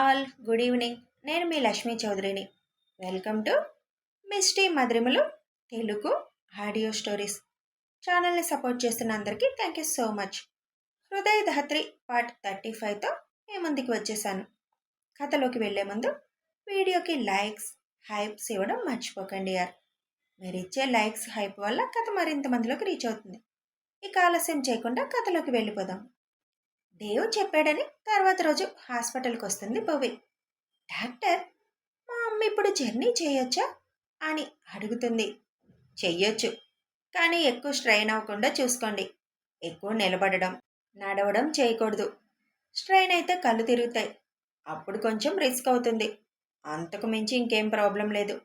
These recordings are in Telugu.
All good evening. నేను మీ లక్ష్మీ చౌదరిని. వెల్కమ్ టు మిస్టీ మధురిమలు తెలుగు ఆడియో స్టోరీస్. ఛానల్ని సపోర్ట్ చేస్తున్న అందరికీ థ్యాంక్ యూ సో మచ్. హృదయ ధాత్రి పార్ట్ 35తో మీ ముందుకు వచ్చేసాను. కథలోకి వెళ్లే ముందు వీడియోకి లైక్స్ హైప్స్ ఇవ్వడం మర్చిపోకండి యార్. మీరు ఇచ్చే లైక్స్ హైప్ వల్ల కథ మరింత మందిలోకి రీచ్ అవుతుంది. ఇక ఆలస్యం చేయకుండా కథలోకి వెళ్ళిపోదాం. దేవ్ చెప్పాడని తర్వాత రోజు హాస్పిటల్కి వస్తుంది భవ్య. డాక్టర్, మా అమ్మ ఇప్పుడు జర్నీ చేయొచ్చా అని అడుగుతుంది. చెయ్యొచ్చు, కానీ ఎక్కువ స్ట్రెయిన్ అవ్వకుండా చూసుకోండి. ఎక్కువ నిలబడడం నడవడం చేయకూడదు. స్ట్రెయిన్ అయితే కళ్ళు తిరుగుతాయి, అప్పుడు కొంచెం రిస్క్ అవుతుంది. అంతకు మించి ఇంకేం ప్రాబ్లం లేదు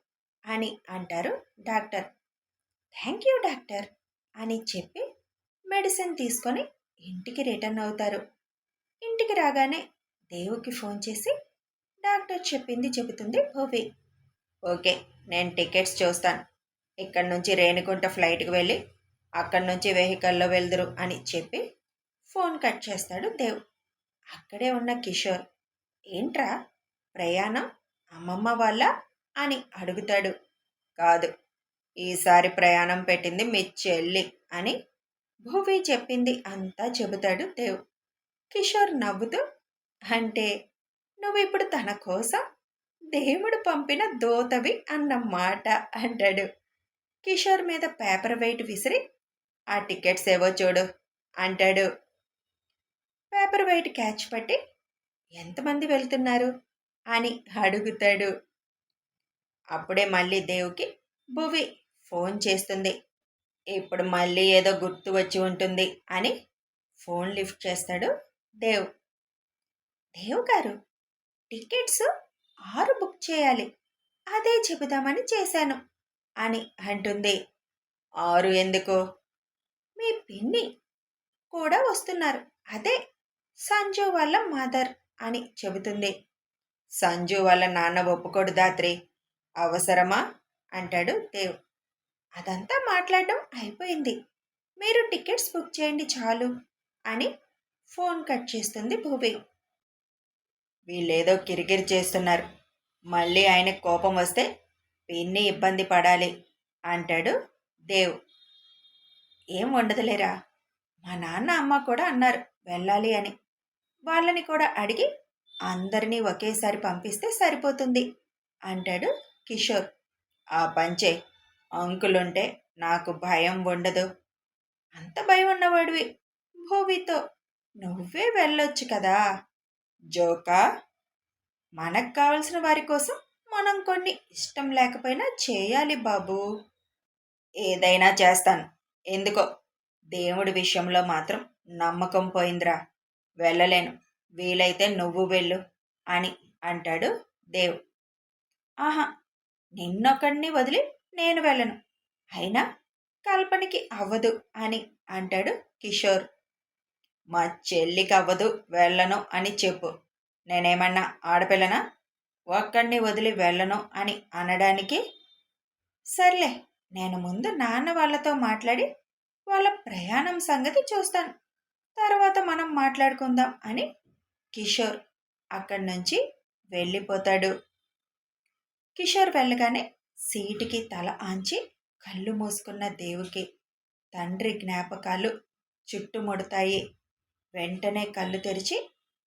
అని అంటారు డాక్టర్. థ్యాంక్ యూ డాక్టర్ అని చెప్పి మెడిసిన్ తీసుకొని ఇంటికి రిటర్న్ అవుతారు. ఇంటికి రాగానే దేవుకి ఫోన్ చేసి డాక్టర్ చెప్పింది చెబుతుంది భవ్య. ఓకే, నేను టికెట్స్ చూస్తాను. ఇక్కడి నుంచి రేణిగుంట ఫ్లైట్కి వెళ్ళి అక్కడి నుంచి వెహికల్లో వెళ్దురు అని చెప్పి ఫోన్ కట్ చేస్తాడు దేవ్. అక్కడే ఉన్న కిషోర్, ఏంట్రా ప్రయాణం అమ్మమ్మ వాళ్ళ అని అడుగుతాడు. కాదు, ఈసారి ప్రయాణం పెట్టింది మీ చెల్లి అని భువి చెప్పింది అంతా చెబుతాడు దేవ్. కిషోర్ నవ్వుతూ, అంటే నువ్విప్పుడు తన కోసం దేవుడు పంపిన దోతవి అన్నమాట అంటాడు. కిషోర్ మీద పేపర్ వెయిట్ విసిరి, ఆ టికెట్స్ ఏవో చూడు అంటాడు. పేపర్ వెయిట్ క్యాచ్ పట్టి, ఎంతమంది వెళ్తున్నారు అని అడుగుతాడు. అప్పుడే మళ్ళీ దేవుకి భువి ఫోన్ చేస్తుంది. ఇప్పుడు మళ్ళీ ఏదో గుర్తు వచ్చి ఉంటుంది అని ఫోన్ లిఫ్ట్ చేస్తాడు దేవ్. దేవ్ గారు, టికెట్స్ 6 బుక్ చేయాలి, అదే చెబుదామని చేశాను అని అంటుంది. 6 ఎందుకు? మీ పిన్ని కూడా వస్తున్నారు, అదే సంజు వాళ్ళ మదర్ అని చెబుతుంది. సంజు వాళ్ళ నాన్న ఒప్పుకోడు దాత్రి, అవసరమా అంటాడు దేవ్. అదంతా మాట్లాడడం అయిపోయింది, మీరు టికెట్స్ బుక్ చేయండి చాలు అని ఫోన్ కట్ చేస్తుంది భూమి. వీళ్ళేదో కిరికిరి చేస్తున్నారు, మళ్ళీ ఆయనకు కోపం వస్తే పిన్ని ఇబ్బంది పడాలి అంటాడు దేవ్. ఏం ఉండదులేరా, మా నాన్న అమ్మ కూడా అన్నారు వెళ్ళాలి అని. వాళ్ళని కూడా అడిగి అందరినీ ఒకేసారి పంపిస్తే సరిపోతుంది అంటాడు కిషోర్. ఆ పంచే, అంకులుంటే నాకు భయం ఉండదు. అంత భయం ఉన్నవాడివి భూమితో నువ్వే వెళ్ళొచ్చు కదా. జోకా? మనకు కావలసిన వారి కోసం మనం కొన్ని ఇష్టం లేకపోయినా చేయాలి బాబు. ఏదైనా చేస్తాను, ఎందుకో దేవుడి విషయంలో మాత్రం నమ్మకం పోయిందిరా, వెళ్ళలేను. వీలైతే నువ్వు వెళ్ళు అని అంటాడు దేవ్. ఆహా, నిన్నొకడిని వదిలి నేను వెళ్ళను, అయినా కల్పనకి అవ్వదు అని అంటాడు కిషోర్. మా చెల్లికి అవ్వదు వెళ్ళను అని చెప్పు. నేనేమన్నా ఆడపిల్లనా ఒక్కడిని వదిలి వెళ్ళను అని అనడానికి? సర్లే, నేను ముందు నాన్న వాళ్ళతో మాట్లాడి వాళ్ళ ప్రయాణం సంగతి చూస్తాను, తర్వాత మనం మాట్లాడుకుందాం అని కిషోర్ అక్కడి నుంచి వెళ్ళిపోతాడు. కిషోర్ వెళ్ళగానే సీటుకి తల ఆంచి కళ్ళు మూసుకున్న దేవుకి తండ్రి జ్ఞాపకాలు చుట్టుముడతాయి. వెంటనే కళ్ళు తెరిచి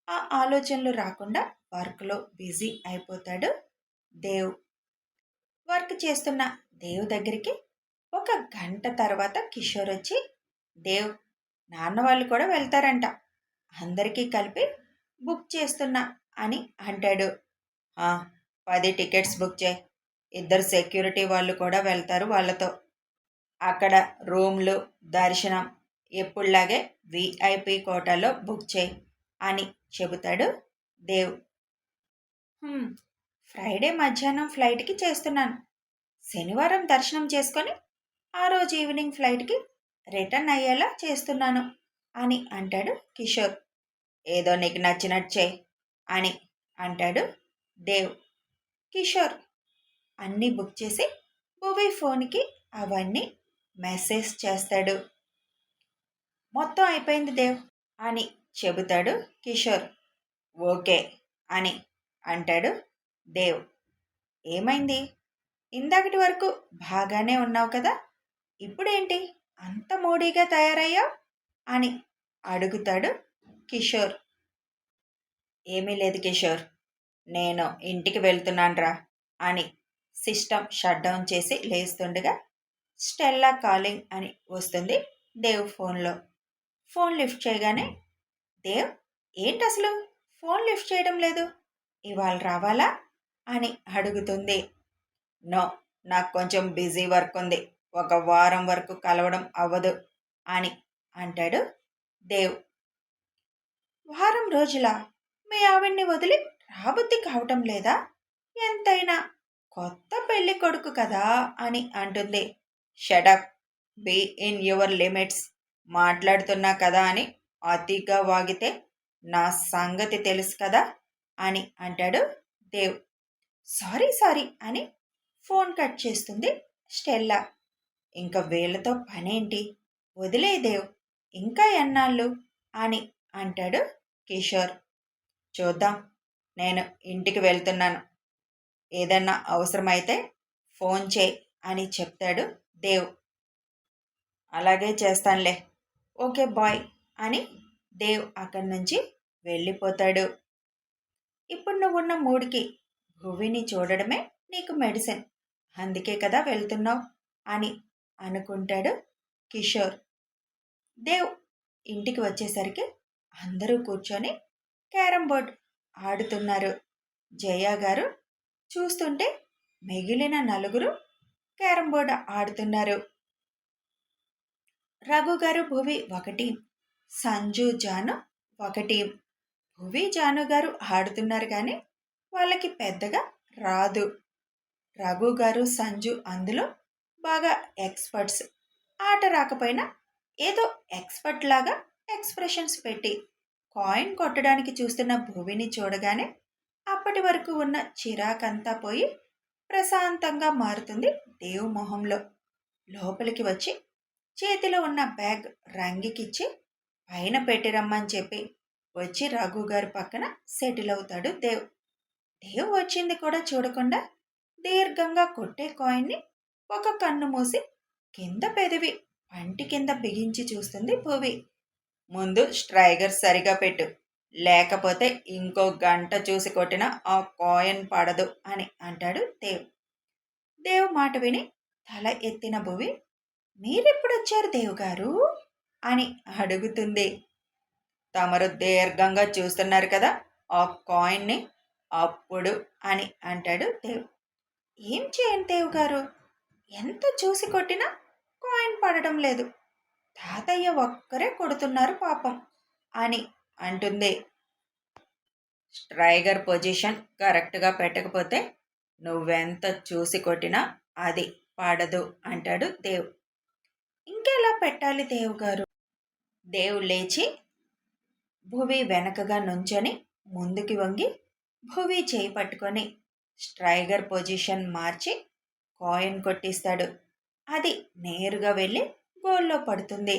ఆ ఆలోచనలు రాకుండా వర్క్లో బిజీ అయిపోతాడు దేవ్. వర్క్ చేస్తున్న దేవ్ దగ్గరికి 1 గంట తర్వాత కిషోర్ వచ్చి, దేవ్, నాన్న వాళ్ళు కూడా వెళ్తారంట, అందరికీ కలిపి బుక్ చేస్తున్నా అని అంటాడు. 10 టికెట్స్ బుక్ చేయి, 2 సెక్యూరిటీ వాళ్ళు కూడా వెళ్తారు వాళ్ళతో. అక్కడ రూమ్లు దర్శనం ఎప్పుడులాగే విఐపి కోటాలో బుక్ చేయి అని చెబుతాడు దేవ్. ఫ్రైడే మధ్యాహ్నం ఫ్లైట్కి చేస్తున్నాను, శనివారం దర్శనం చేసుకొని ఆ రోజు ఈవినింగ్ ఫ్లైట్కి రిటర్న్ అయ్యేలా చేస్తున్నాను అని అంటాడు కిషోర్. ఏదో నీకు నచ్చినట్టు చేయి అని అంటాడు దేవ్. కిషోర్ అన్నీ బుక్ చేసి భువి ఫోన్కి అవన్నీ మెసేజ్ చేస్తాడు. మొత్తం అయిపోయింది దేవ్ అని చెబుతాడు కిషోర్. ఓకే అని అంటాడు దేవ్. ఏమైంది? ఇందాకటి వరకు బాగానే ఉన్నావు కదా, ఇప్పుడేంటి అంత మూడీగా తయారయ్యావు అని అడుగుతాడు కిషోర్. ఏమీ లేదు కిషోర్, నేను ఇంటికి వెళ్తున్నాన్రా అని సిస్టమ్ షట్ డౌన్ చేసి లేస్తుండగా స్టెల్లా కాలింగ్ అని వస్తుంది దేవ్ ఫోన్లో. ఫోన్ లిఫ్ట్ చేయగానే, దేవ్ ఏంటి అసలు ఫోన్ లిఫ్ట్ చేయడం లేదు, ఇవాళ రావాలా అని అడుగుతుంది. నో, నాకు కొంచెం బిజీ వర్క్ ఉంది, ఒక వారం వరకు కలవడం అవ్వదు అని అంటాడు దేవ్. వారం రోజుల మీ ఆవిడ్ని వదిలి రాబుద్ది కావటం లేదా? ఎంతైనా కొత్త పెళ్లి కొడుకు కదా అని అంటుంది. Shut up, be in your limits. మాట్లాడుతున్నా కదా అని అతిగా వాగితే నా సంగతి తెలుసు కదా అని అంటాడు దేవ్. సారీ సారీ అని ఫోన్ కట్ చేస్తుంది స్టెల్లా. ఇంకా వీళ్ళతో పనేంటి, వదిలే దేవ్, ఇంకా ఎన్నాళ్ళు అని అంటాడు కిషోర్. చూద్దాం, నేను ఇంటికి వెళ్తున్నాను, ఏదన్నా అవసరమైతే ఫోన్ చేయి అని చెప్తాడు దేవ్. అలాగే చేస్తానులే, ఓకే బాయ్ అని దేవ్ అక్కడి నుంచి వెళ్ళిపోతాడు. ఇప్పుడు నువ్వున్న మూడ్కి భువిని చూడడమే నీకు మెడిసిన్, అందుకే కదా వెళ్తున్నావు అని అనుకుంటాడు కిషోర్. దేవ్ ఇంటికి వచ్చేసరికి అందరూ కూర్చొని క్యారం బోర్డ్ ఆడుతున్నారు. జయ గారు చూస్తుంటే మిగిలిన నలుగురు క్యారం బోర్డు ఆడుతున్నారు. రఘు గారు భువి ఒక టీం, సంజు జాను ఒక టీం. భువి జాను గారు ఆడుతున్నారు కానీ వాళ్ళకి పెద్దగా రాదు. రఘు గారు సంజు అందులో బాగా ఎక్స్పర్ట్స్. ఆట రాకపోయినా ఏదో ఎక్స్పర్ట్ లాగా ఎక్స్ప్రెషన్స్ పెట్టి కాయిన్ కొట్టడానికి చూస్తున్న భువిని చూడగానే అప్పటి వరకు ఉన్న చిరాకంతా పోయి ప్రశాంతంగా మారుతుంది దేవ్ మొహంలో. లోపలికి వచ్చి చేతిలో ఉన్న బ్యాగ్ రంగికిచ్చి పైన పెట్టిరమ్మని చెప్పి వచ్చి రఘు గారి పక్కన సెటిల్ అవుతాడు దేవ్. దేవ్ వచ్చింది కూడా చూడకుండా దీర్ఘంగా కొట్టే కాయిన్ని ఒక కన్ను మూసి కింద పెదవి పంటి కింద బిగించి చూస్తుంది భువి. ముందు స్ట్రైగర్ సరిగా పెట్టు, లేకపోతే ఇంకో గంట చూసి కొట్టినా ఆ కాయిన్ పడదు అని అంటాడు దేవ్. దేవ్ మాట విని తల ఎత్తిన భువి, మీరెప్పుడొచ్చారు దేవ్ గారు అని అడుగుతుంది. తమరు దీర్ఘంగా చూస్తున్నారు కదా ఆ కాయిన్ని, అప్పుడు అని అంటాడు దేవ్. ఏం చేయండి దేవ్ గారు, ఎంత చూసి కొట్టినా కాయిన్ పడడం లేదు, తాతయ్య ఒక్కరే కొడుతున్నారు పాపం అని అంటుంది. స్ట్రైగర్ పొజిషన్ కరెక్ట్గా పెట్టకపోతే నువ్వెంత చూసి కొట్టినా అది పడదు అంటాడు దేవ్. ఇంకెలా పెట్టాలి దేవ్ గారు? దేవ్ లేచి భువి వెనకగా నుంచొని ముందుకి వంగి భువి చేయి పట్టుకొని స్ట్రైగర్ పొజిషన్ మార్చి కాయిన్ కొట్టిస్తాడు. అది నేరుగా వెళ్ళి గోల్లో పడుతుంది.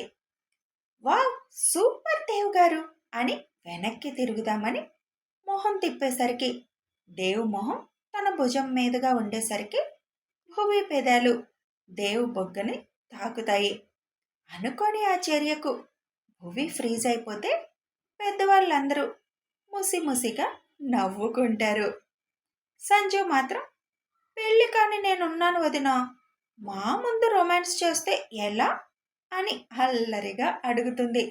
వావ్, సూపర్ దేవ్ గారు అని వెనక్కి తిరుగుదామని మొహం తిప్పేసరికి దేవ్ మొహం తన భుజం మీదుగా ఉండేసరికి భువి పెదాలు దేవ్ బొగ్గని తాకుతాయి. అనుకోని ఆ చర్యకు భువి ఫ్రీజ్ అయిపోతే పెద్దవాళ్ళందరూ ముసిముసిగా నవ్వుకుంటారు. సంజు మాత్రం, పెళ్ళి కాని నేనున్నాను వదినా, మా ముందు రొమాన్స్ చేస్తే ఎలా అని అల్లరిగా అడుగుతుంది.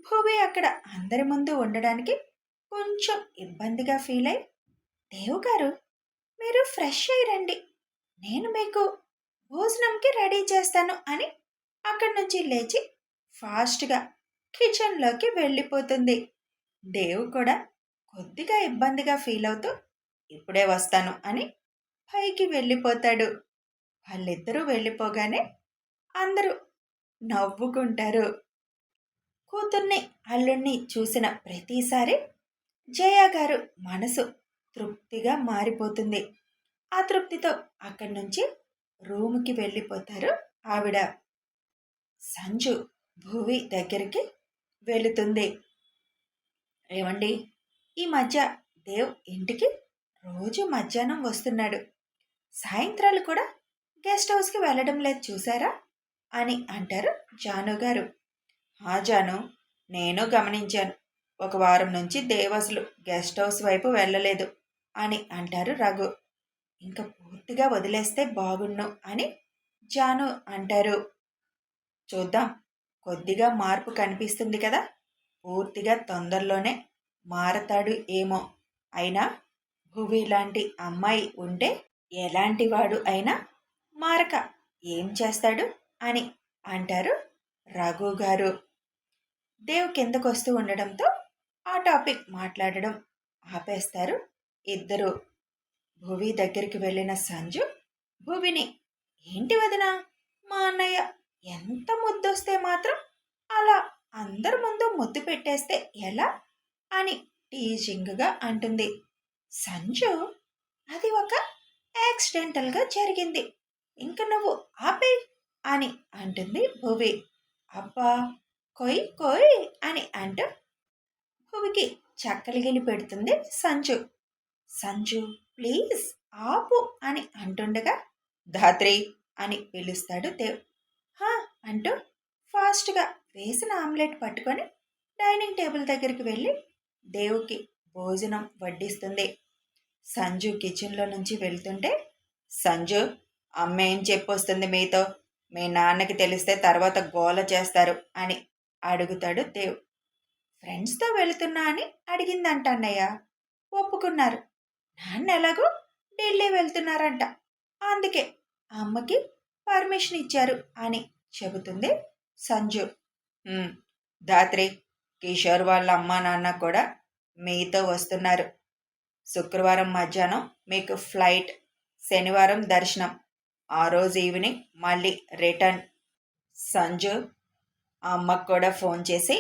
భువి అక్కడ అందరి ముందు ఉండడానికి కొంచెం ఇబ్బందిగా ఫీల్ అయి, దేవ్ గారు మీరు ఫ్రెష్ అయ్యి రండి, నేను మీకు భోజనంకి రెడీ చేస్తాను అని అక్కడి నుంచి లేచి ఫాస్ట్గా కిచెన్లోకి వెళ్ళిపోతుంది. దేవ్ కూడా కొద్దిగా ఇబ్బందిగా ఫీల్ అవుతూ ఇప్పుడే వస్తాను అని పైకి వెళ్ళిపోతాడు. వాళ్ళిద్దరూ వెళ్ళిపోగానే అందరూ నవ్వుకుంటారు. కూతుర్ని అల్లుణ్ణి చూసిన ప్రతిసారి జయ గారు మనసు తృప్తిగా మారిపోతుంది. ఆ తృప్తితో అక్కడి నుంచి రూముకి వెళ్ళిపోతారు ఆవిడ. సంజు భువి దగ్గరికి వెళుతుంది. ఏమండి, ఈ మధ్య దేవ్ ఇంటికి రోజు మధ్యాహ్నం వస్తున్నాడు. సాయంత్రాలు కూడా గెస్ట్ హౌస్కి వెళ్ళడం లేదు చూసారా అని అంటారు జాను గారు. ఆ జాను, నేను గమనించాను. ఒక వారం నుంచి దేవ్ అసలు గెస్ట్ హౌస్ వైపు వెళ్ళలేదు అని అంటారు రఘు. ఇంకా పూర్తిగా వదిలేస్తే బాగున్ను అని జాను అంటారు. చూద్దాం, కొద్దిగా మార్పు కనిపిస్తుంది కదా, పూర్తిగా తొందరలోనే మారతాడు ఏమో. అయినా భువి లాంటి అమ్మాయి ఉంటే ఎలాంటి వాడు అయినా మారక ఏం చేస్తాడు అని అంటారు రఘు గారు. దేవ్ కిందకొస్తూ ఉండడంతో ఆ టాపిక్ మాట్లాడడం ఆపేస్తారు ఇద్దరు. భువి దగ్గరికి వెళ్ళిన సంజు భువిని, ఏంటి వదినా, మా అన్నయ్య ఎంత ముద్దొస్తే మాత్రం అలా అందరి ముందు ముద్దు పెట్టేస్తే ఎలా అని టీజింగ్గా అంటుంది. సంజు, అది ఒక యాక్సిడెంటల్గా జరిగింది, ఇంక నువ్వు ఆపే అని అంటుంది భువి. అబ్బా, కొయ్ కొయ్ అని అంటూ భువికి చక్కలిగిలి పెడుతుంది సంజు. సంజు ప్లీజ్ ఆపు అని అంటుండగా ధాత్రి అని పిలుస్తాడు దేవ్. హా అంటూ ఫాస్ట్గా వేసిన ఆమ్లెట్ పట్టుకొని డైనింగ్ టేబుల్ దగ్గరికి వెళ్ళి దేవుకి భోజనం వడ్డిస్తుంది. సంజు కిచెన్లో నుంచి వెళ్తుంటే, సంజు, అమ్మ ఏం చెప్పొస్తుంది మీతో, మీ నాన్నకి తెలిస్తే తర్వాత గోల చేస్తారు అని అడుగుతాడు దేవ్. ఫ్రెండ్స్తో వెళుతున్నా అని అడిగిందంట అన్నయ్య, ఒప్పుకున్నారు. నాన్న ఎలాగో ఢిల్లీ వెళ్తున్నారంట, అందుకే అమ్మకి పర్మిషన్ ఇచ్చారు అని చెబుతుంది సంజు. ధాత్రి, కిషోర్ వాళ్ళ అమ్మా నాన్న కూడా మీతో వస్తున్నారు. శుక్రవారం మధ్యాహ్నం మీకు ఫ్లైట్, శనివారం దర్శనం, ఆ రోజు ఈవినింగ్ మళ్ళీ రిటర్న్. సంజు, అమ్మకు కూడా ఫోన్ చేసి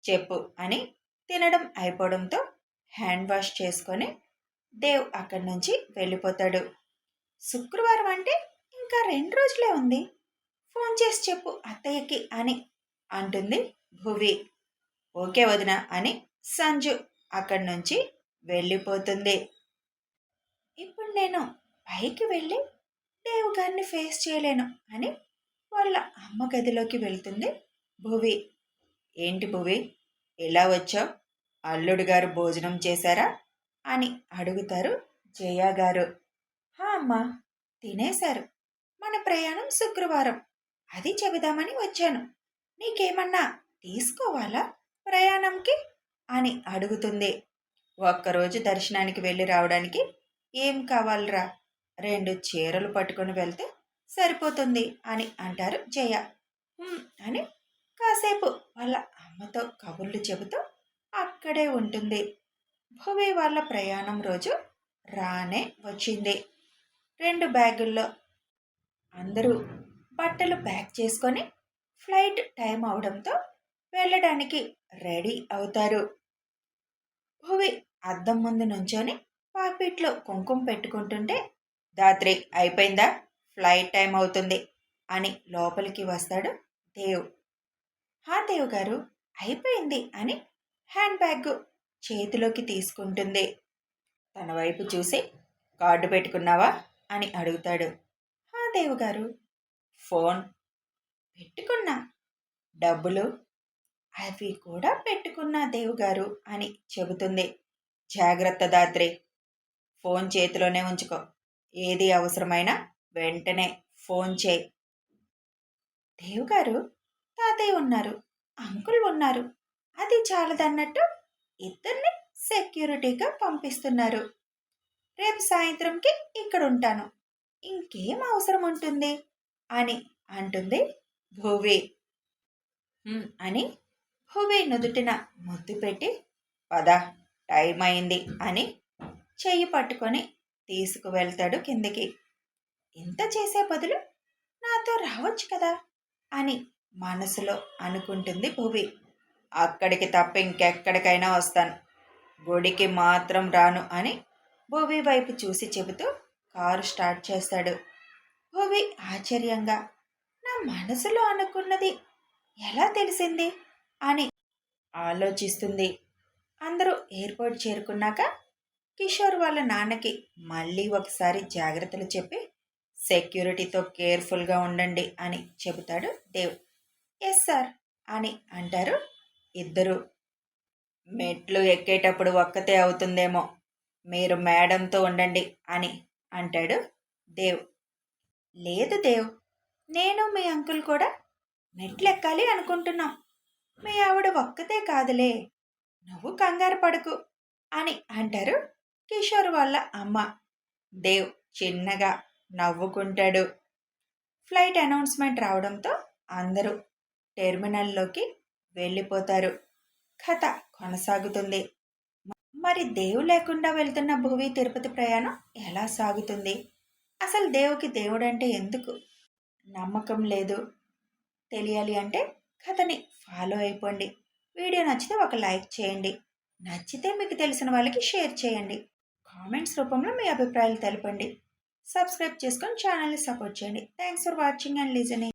చెప్పు అని తినడం అయిపోవడంతో హ్యాండ్ వాష్ చేసుకొని దేవ్ అక్కడి నుంచి వెళ్ళిపోతాడు. శుక్రవారం అంటే ఇంకా 2 రోజులే ఉంది, ఫోన్ చేసి చెప్పు అత్తయ్యకి అని అంటుంది భువి. ఓకే వదిన అని సంజు అక్కడి నుంచి వెళ్ళిపోతుంది. ఇప్పుడు నేను పైకి వెళ్ళి దేవ్ గారిని ఫేస్ చేయలేను అని వాళ్ళ అమ్మ గదిలోకి వెళ్తుంది భువి. ఏంటి భువి, ఎలా వచ్చావు, అల్లుడు గారు భోజనం చేశారా అని అడుగుతారు జయ గారు. అమ్మా, తినేశారు. మన ప్రయాణం శుక్రవారం, అది చెబుదామని వచ్చాను. నీకేమన్నా తీసుకోవాలా ప్రయాణంకి అని అడుగుతుంది. ఒక్కరోజు దర్శనానికి వెళ్ళి రావడానికి ఏం కావాలరా, 2 చీరలు పట్టుకొని వెళ్తే సరిపోతుంది అని అంటారు జయ. అని కాసేపు వాళ్ళ అమ్మతో కబుర్లు చెబుతూ అక్కడే ఉంటుంది. భువి వాళ్ళ ప్రయాణం రోజు రానే వచ్చింది. 2 బ్యాగుల్లో అందరూ బట్టలు ప్యాక్ చేసుకొని ఫ్లైట్ టైం అవడంతో వెళ్ళడానికి రెడీ అవుతారు. భువి అద్దం ముందు నుంచొని పాకెట్లో కుంకుమ పెట్టుకుంటుంటే, ధాత్రి అయిపోయిందా, ఫ్లైట్ టైం అవుతుంది అని లోపలికి వస్తాడు దేవ్. దేవ్ గారు, అయిపోయింది అని హ్యాండ్ బ్యాగ్ చేతిలోకి తీసుకుంటుంది. తన వైపు చూసి, కార్డు పెట్టుకున్నావా అని అడుగుతాడు. దేవ్ గారు. ఫోన్ పెట్టుకున్నా, డబ్బులు అవి కూడా పెట్టుకున్నా దేవ్ గారు అని చెబుతుంది. జాగ్రత్త ధాత్రి, ఫోన్ చేతిలోనే ఉంచుకో, ఏది అవసరమైనా వెంటనే ఫోన్ చేయి. దేవ్ గారు, తాతయ్య ఉన్నారు, అంకుల్ ఉన్నారు, అది చాలదన్నట్టు ఇద్దరిని సెక్యూరిటీగా పంపిస్తున్నారు. రేపు సాయంత్రంకి ఇక్కడ ఉంటాను, ఇంకేం అవసరం ఉంటుంది అని అంటుంది భువి. అని భువి నుదుటిన ముద్దు పెట్టి, పద టైం అయింది అని చెయ్యి పట్టుకొని తీసుకువెళ్తాడు కిందికి. ఇంత చేసే బదులు నాతో రావచ్చు కదా అని మనసులో అనుకుంటుంది భువి. అక్కడికి తప్ప ఇంకెక్కడికైనా వస్తాను, గుడికి మాత్రం రాను అని భువి వైపు చూసి చెబుతూ కారు స్టార్ట్ చేస్తాడు. భువి ఆశ్చర్యంగా, నా మనసులో అనుకున్నది ఎలా తెలిసింది అని ఆలోచిస్తుంది. అందరూ ఎయిర్పోర్ట్ చేరుకున్నాక కిషోర్ వాళ్ళ నాన్నకి మళ్ళీ ఒకసారి జాగ్రత్తలు చెప్పి సెక్యూరిటీతో కేర్ఫుల్గా ఉండండి అని చెబుతాడు దేవ్. ఎస్ సార్ అని అంటారు ఇద్దరు. మెట్లు ఎక్కేటప్పుడు ఒక్కతే అవుతుందేమో, మీరు మేడంతో ఉండండి అని అంటాడు దేవ్. లేదు దేవ్, నేను మీ అంకుల్ కూడా మెట్లెక్కాలి అనుకుంటున్నాం. మీ ఆవిడ ఒక్కతే కాదులే, నువ్వు కంగారు పడకు అని అంటారు కిషోర్ వాళ్ళ అమ్మ. దేవ్ చిన్నగా నవ్వుకుంటాడు. ఫ్లైట్ అనౌన్స్మెంట్ రావడంతో అందరూ టెర్మినల్లోకి వెళ్ళిపోతారు. కథ కొనసాగుతుంది. మరి దేవు లేకుండా వెళ్తున్న భువి తిరుపతి ప్రయాణం ఎలా సాగుతుంది? అసలు దేవుకి దేవుడంటే ఎందుకు నమ్మకం లేదు? తెలియాలి అంటే కథని ఫాలో అయిపోండి. వీడియో నచ్చితే ఒక లైక్ చేయండి. నచ్చితే మీకు తెలిసిన వాళ్ళకి షేర్ చేయండి. కామెంట్స్ రూపంలో మీ అభిప్రాయాలు తెలపండి. సబ్స్క్రైబ్ చేసుకొని ఛానల్ని సపోర్ట్ చేయండి. Thanks for watching and listening.